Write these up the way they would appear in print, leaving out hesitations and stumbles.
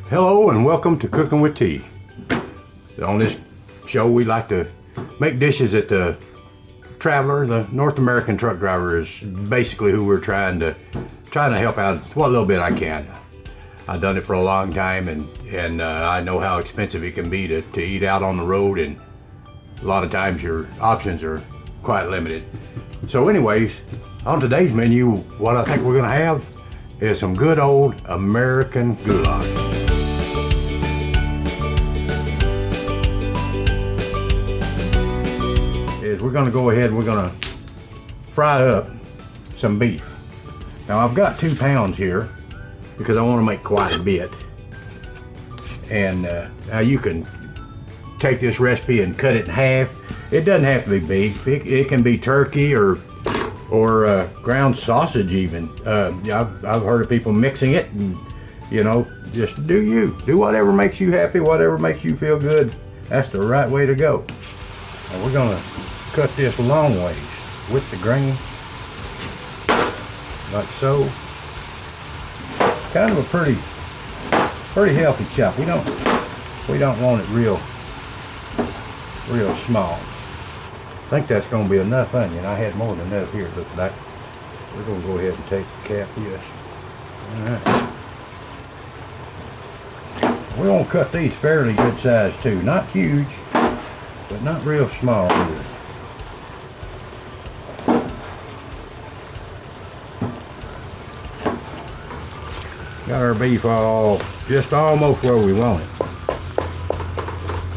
Hello and welcome to Cooking with T. On this show we like to make dishes that the traveler, the North American truck driver, is basically who we're trying to help out what little bit I can. I've done it for a long time and I know how expensive it can be to eat out on the road, and a lot of times your options are quite limited. So anyways, on today's menu, what I think we're gonna have is some good old American goulash. We're going to go ahead and we're going to fry up some beef. Now I've got 2 pounds here because I want to make quite a bit, and now you can take this recipe and cut it in half. It doesn't have to be beef. It can be turkey or ground sausage even. I've heard of people mixing it, and you know, just do whatever makes you happy, whatever makes you feel good. That's the right way to go. And we're going to cut this long ways with the grain, like so. Kind of a pretty healthy chop. We don't want it real small. I think that's going to be enough onion. I had more than enough here, it looks like. We're going to go ahead and take the cap, yes. Alright. We're going to cut these fairly good size too. Not huge, but not real small either. Got our beef all just almost where we want it.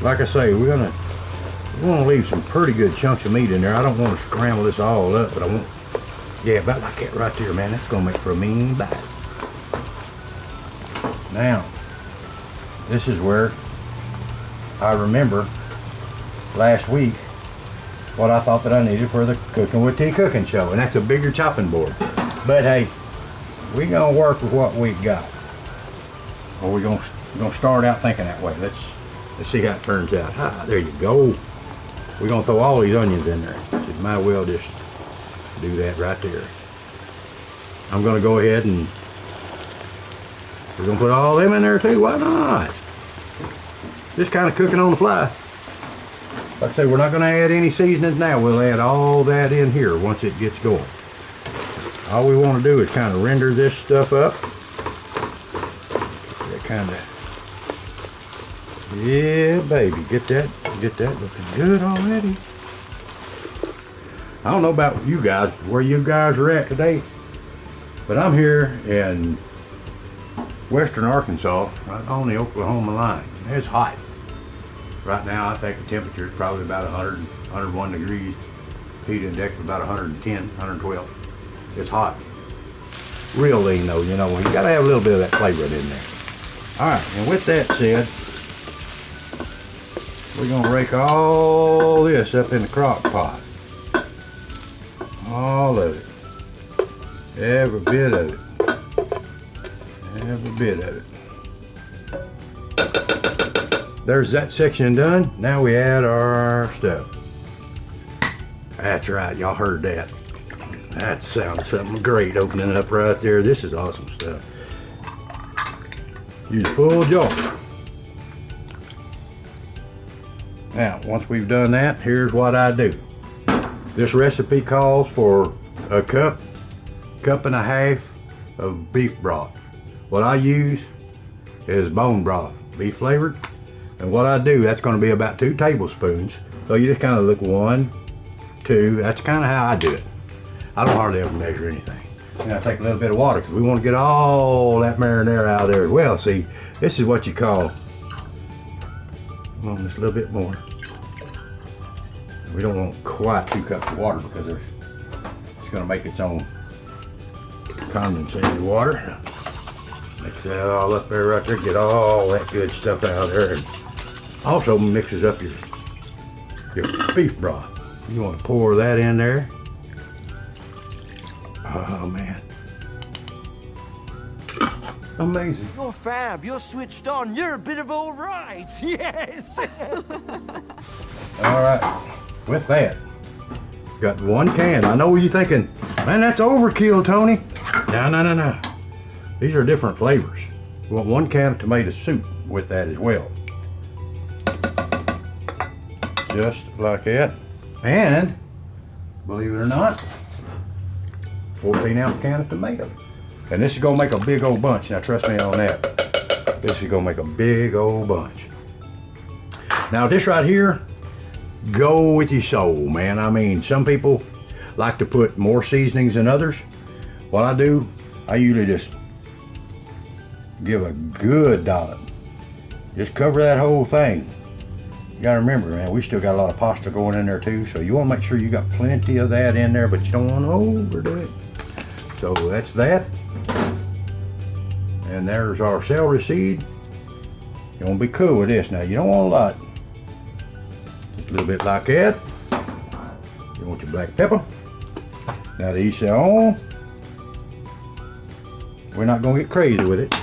Like I say, we're gonna leave some pretty good chunks of meat in there. I don't want to scramble this all up, but I want, yeah, about like that right there, man. That's gonna make for a mean bite. Now, this is where I remember last week what I thought that I needed for the Cooking with T cooking show, and that's a bigger chopping board. But hey, we're gonna work with what we got, or we're gonna start out thinking that way. Let's see how it turns out. Ah, there you go. We're gonna throw all these onions in there. So you might well just do that right there. I'm gonna go ahead and we're gonna put all them in there too. Why not? Just kind of cooking on the fly. Like I say, we're not gonna add any seasonings now. We'll add all that in here once it gets going. All we want to do is kind of render this stuff up. That kind of, yeah, baby, get that looking good already. I don't know about you guys, where you guys are at today, but I'm here in western Arkansas, right on the Oklahoma line. It's hot. Right now, I think the temperature is probably about 100, 101 degrees. Heat index is about 110, 112. It's hot. Real lean though, you know, you gotta have a little bit of that flavor in there. Alright, and with that said, we're gonna rake all this up in the crock pot. All of it. Every bit of it. Every bit of it. There's that section done. Now we add our stuff. That's right, y'all heard that. That sounds something great, opening it up right there. This is awesome stuff. Use full jar. Now, once we've done that, here's what I do. This recipe calls for a cup and a half of beef broth. What I use is bone broth, beef flavored. And what I do, that's gonna be about 2 tablespoons. So you just kind of look 1, 2, that's kind of how I do it. I don't hardly ever measure anything. And I take a little bit of water because we want to get all that marinara out of there as well. See, this is what you call, just a little bit more. We don't want quite 2 cups of water because it's going to make its own condensated water. Mix that all up there right there, get all that good stuff out of there. And also mixes up your beef broth. You want to pour that in there. Oh man, amazing. You're fab, you're switched on, you're a bit of all right, yes. All right, with that, got 1 can. I know what you're thinking, man, that's overkill, Tony. No. These are different flavors. We want 1 can of tomato soup with that as well. Just like that. And, believe it or not, 14-ounce can of tomato. And this is gonna make a big old bunch. Now trust me on that. This is gonna make a big old bunch. Now this right here, go with your soul, man. I mean, some people like to put more seasonings than others. What I do, I usually just give a good dollop. Just cover that whole thing. You gotta remember, man, we still got a lot of pasta going in there too, so you wanna make sure you got plenty of that in there, but you don't wanna overdo it. So that's that. And there's our celery seed. You wanna be cool with this now. You don't want a lot. Just a little bit like that. You want your black pepper. Now to each their own. We're not gonna get crazy with it.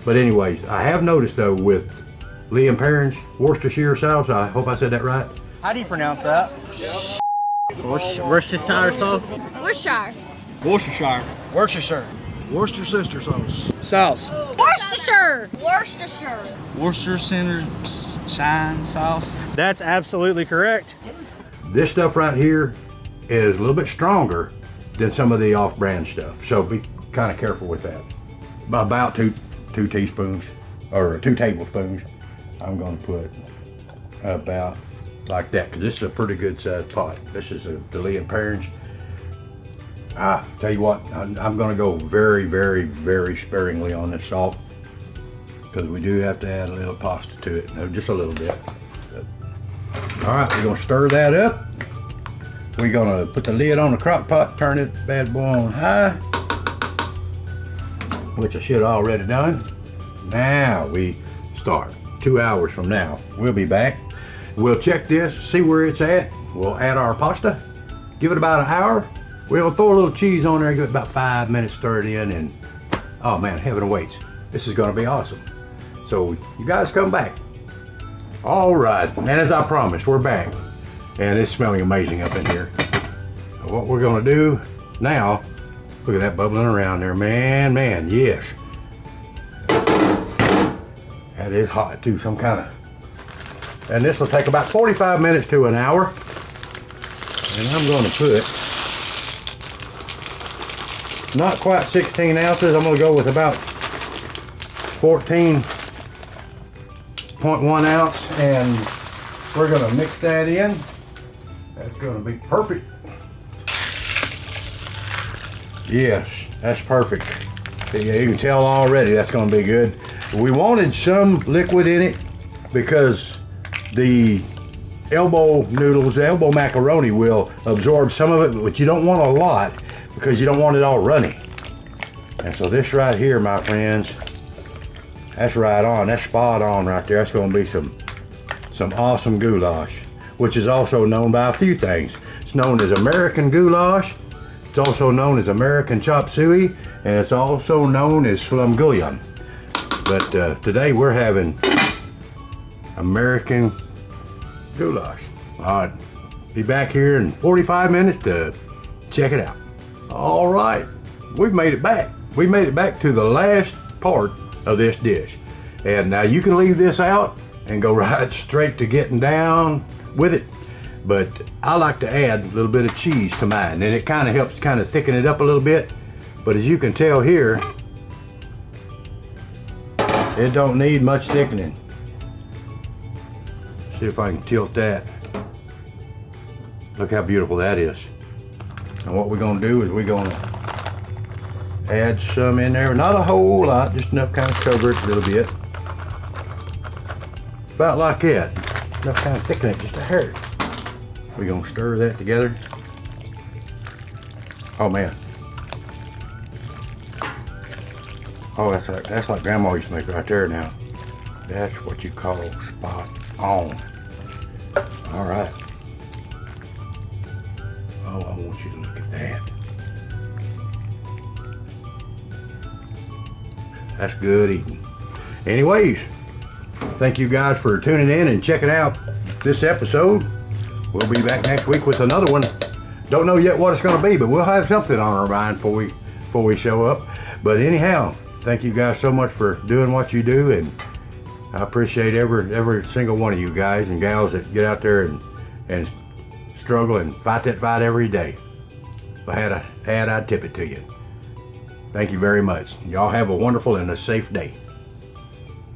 But anyways, I have noticed though with Lee & Perrins Worcestershire sauce, I hope I said that right. How do you pronounce that? Worcestershire sauce? Worcestershire. Worcestershire. Worcestershire. Worcestershire sauce. Sauce. Worcestershire. Worcestershire. Worcestershire shine sauce. That's absolutely correct. This stuff right here is a little bit stronger than some of the off-brand stuff, so be kind of careful with that. About two teaspoons or 2 tablespoons. I'm going to put about like that, because this is a pretty good sized pot. This is the Lee & Perrins. Tell you what, I'm going to go very, very, very sparingly on this salt, because we do have to add a little pasta to it, just a little bit. All right, we're going to stir that up. We're going to put the lid on the crock pot, turn it bad boy on high, which I should have already done. Now we start. 2 hours from now, we'll be back. We'll check this, see where it's at. We'll add our pasta, give it about an hour. We'll throw a little cheese on there, give it about 5 minutes, stir it in, and oh man, heaven awaits. This is gonna be awesome. So you guys come back. All right, and as I promised, we're back. And it's smelling amazing up in here. So what we're gonna do now, look at that bubbling around there, man, yes. That is hot too, some kind of, and this will take about 45 minutes to an hour. And I'm gonna put, not quite 16 ounces, I'm gonna go with about 14.1 ounce, and we're gonna mix that in. That's gonna be perfect. Yes, that's perfect. Yeah, you can tell already that's gonna be good. We wanted some liquid in it because the elbow noodles, the elbow macaroni will absorb some of it, but you don't want a lot because you don't want it all runny. And so this right here, my friends, that's right on, that's spot on right there. That's gonna be some awesome goulash, which is also known by a few things. It's known as American goulash, it's also known as American chop suey, and it's also known as flamgouillon. But today we're having American goulash. All right, be back here in 45 minutes to check it out. All right, we've made it back. We made it back to the last part of this dish. And now you can leave this out and go right straight to getting down with it. But I like to add a little bit of cheese to mine, and it kind of helps kind of thicken it up a little bit. But as you can tell here, it don't need much thickening. See if I can tilt that. Look how beautiful that is. And what we're gonna do is we're gonna add some in there. Not a whole lot, just enough kind of cover it a little bit. About like that. Enough kind of thicken it just a hair. We're gonna stir that together. Oh man. Oh, that's like Grandma used to make right there now. That's what you call spot on. All right. Oh, I want you to look at that. That's good eating. Anyways, thank you guys for tuning in and checking out this episode. We'll be back next week with another one. Don't know yet what it's gonna be, but we'll have something on our mind before we show up. But anyhow, thank you guys so much for doing what you do, and I appreciate every single one of you guys and gals that get out there and struggle and fight that fight every day. If I had a hat, I'd tip it to you. Thank you very much. Y'all have a wonderful and a safe day.